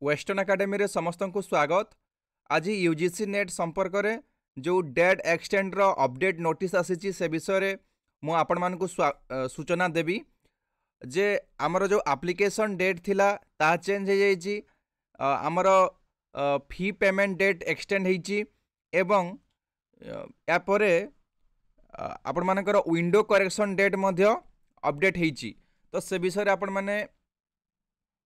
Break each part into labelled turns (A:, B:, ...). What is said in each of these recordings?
A: Western academy रे समस्त को स्वागत। आज यूजीसी नेट संपर्क में जो डेट एक्सटेंड रो अपडेट नोटिस आसी से विषय मु आपण मानकु सूचना देवी जे आमर जो एप्लिकेशन डेट थिला ता चेंज हो जाइए। आमर फी पेमेंट डेट एक्सटेंड होइछि एवं या परे आपण मानकर विंडो करेक्शन डेट मध्य अपडेट होइछि। तो से विषय आपण माने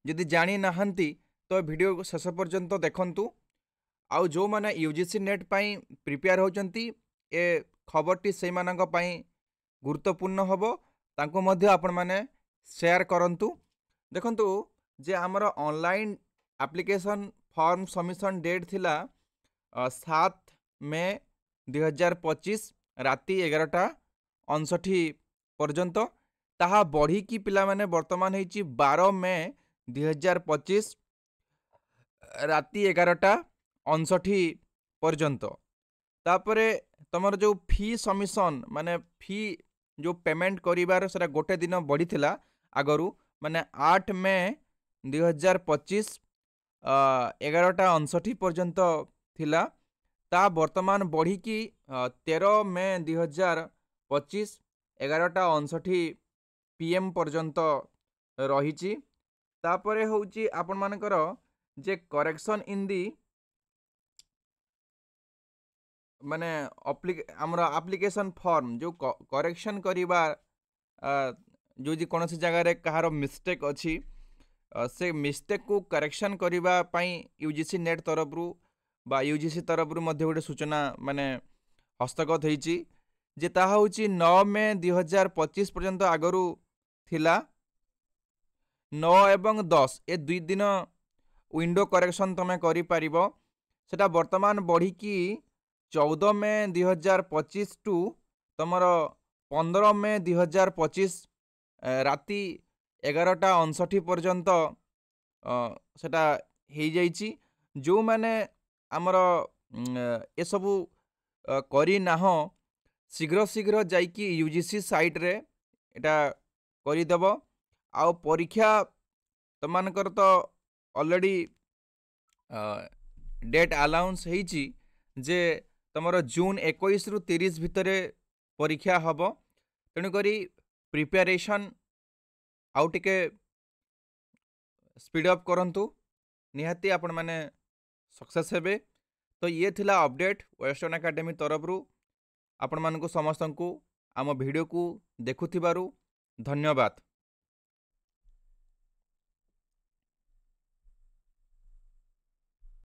A: यदि जानी नाहंती तो वीडियो शेष पर्यंत देखंतु। आउ जो माने यूजीसी नेट पाई प्रिपेयर होचंती ए खबरटी से मानक पाई गुरुत्वपूर्ण हबो, तांको मध्य आपण माने शेयर करंतु। देखंतु जे हमर online application form submission date थिला 7 मे 2025 राति 11:59 पर्यंत, ताहा बढ़ी की पिला माने वर्तमान हेची 12 मे 2025 राति 11:59 पर्यंत। तापरे तमर जो फी सबमिशन माने फी जो पेमेंट करिवार सेटा गोटे दिन बढ़ी थिला आगरू माने 8 मे 2025 11:59 पर्यंत थिला। ता वर्तमान बढ़ी की 13 मे 2025 11:59 PM पर्यंत रही। तापरे होउची आपण मानकर जे करेक्शन इन दी माने हमर एप्लिकेशन फॉर्म जो करेक्शन करिबा जो जी कौन सी जगह रे कहार मिस्टेक अच्छी से मिस्टेक को करेक्शन करिबा पई यूजीसी नेट तरफ रु बा यूजीसी तरफ रु मध्य गोटे सूचना माने हस्तगत होइची जे ताहा होची 9 मे 2025 पर्यंत आगरू थिला। 9 एवं 10 ए दुई दिन विंडो करेक्शन तमे करि पारिबो, सेटा वर्तमान बढ़ी की 14 मे 2025 टू तमर 15 मे 2025 राति 11:59 पर्यंत सेटा हो जाइछि। जो माने आमर ए सबु करी नाह शीघ्र शीघ्र जाइकी यूजीसी साइट रे एटा करि देबो। आउ परीक्षा तमानकर तो ऑलरेडी डेट अलाउंस होइछि जे तमर जून 21 रु 30 भितर परीक्षा हबो। तेणु करी प्रिपेरेशन आउ टिके स्पीड अप करंतु, निहाती आपण माने सक्सेस हेबे। तो ये थिला अपडेट वेस्टर्न एकेडमी तरफ रु। आपण मानकु समस्त को आम वीडियो को देखुथिबारु धन्यवाद।